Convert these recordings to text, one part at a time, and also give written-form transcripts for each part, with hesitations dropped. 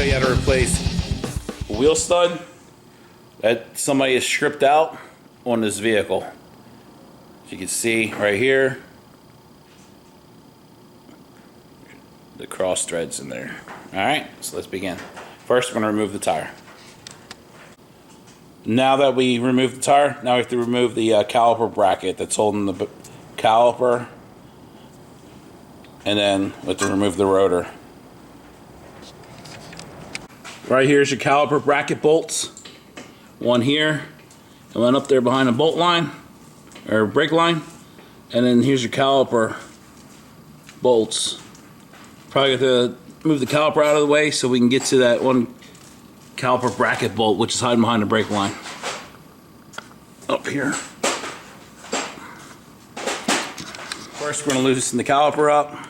show you how to replace a wheel stud that somebody has stripped out on this vehicle. As you can see right here, the cross threads in there. Alright, so let's begin. First, we're going to remove the tire. Now that we remove the tire, now we have to remove the caliper bracket that's holding the caliper, and then we have to remove the rotor. Right here's your caliper bracket bolts. One here, and one up there behind the bolt line, or brake line. And then here's your caliper bolts. Probably have to move the caliper out of the way so we can get to that one caliper bracket bolt, which is hiding behind the brake line. Up here. First, we're going to loosen the caliper up.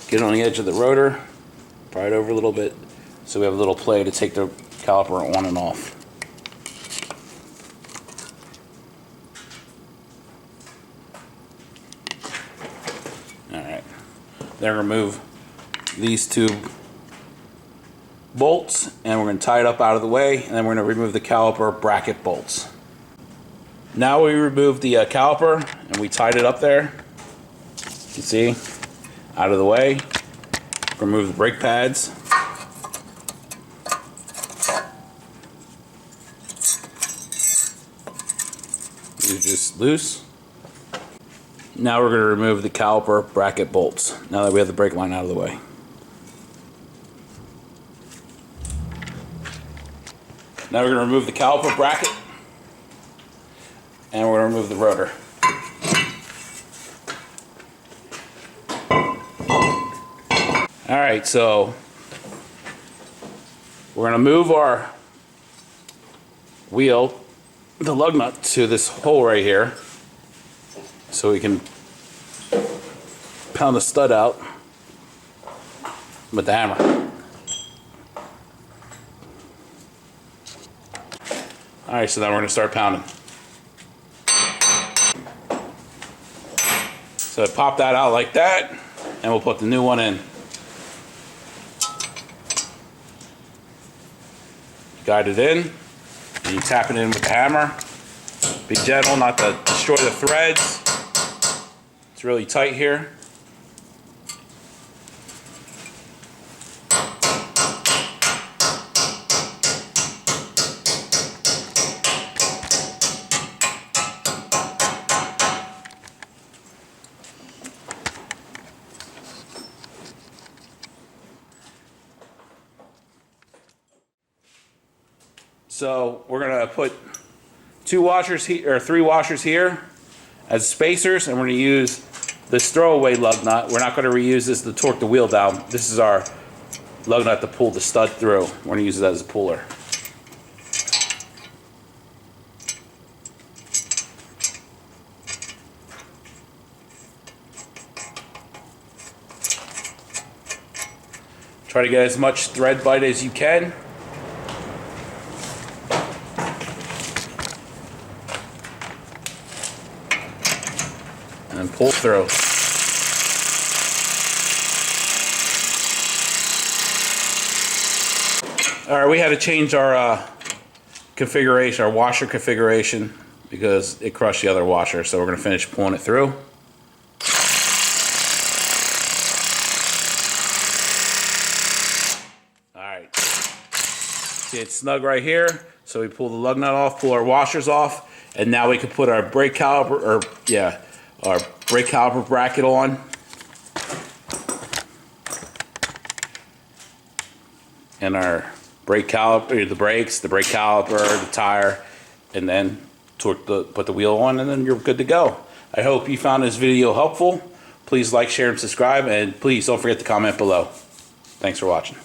Get on the edge of the rotor. Pry it over a little bit so we have a little play to take the caliper on and off. Alright. Then remove these two bolts, and we're going to tie it up out of the way, and then we're going to remove the caliper bracket bolts. Now we remove the caliper, and we tied it up there. You can see, out of the way. Remove the brake pads. These are just loose. Now we're going to remove the caliper bracket bolts, now that we have the brake line out of the way. Now we're going to remove the caliper bracket, and we're going to remove the rotor. Alright, so we're going to move our wheel, the lug nut, to this hole right here so we can pound the stud out with the hammer. Alright, so now we're going to start pounding. So pop that out like that, and we'll put the new one in. Guide it in, and you tap it in with the hammer. Be gentle not to destroy the threads. It's really tight here. So we're going to put 2 washers here, or 3 washers here as spacers, and we're going to use this throwaway lug nut. We're not going to reuse this to torque the wheel down. This is our lug nut to pull the stud through. We're going to use it as a puller. Try to get as much thread bite as you can. And pull through. Alright, we had to change our configuration, our washer configuration, because it crushed the other washer, so we're going to finish pulling it through. Alright, see, it's snug right here, so we pull the lug nut off, pull our washers off, and now we can put our brake caliper, our brake caliper bracket on, and our brake caliper, the brakes, the brake caliper, the tire, and then put the wheel on, and then you're good to go. I hope you found this video helpful. Please like, share, and subscribe, and please don't forget to comment below. Thanks for watching.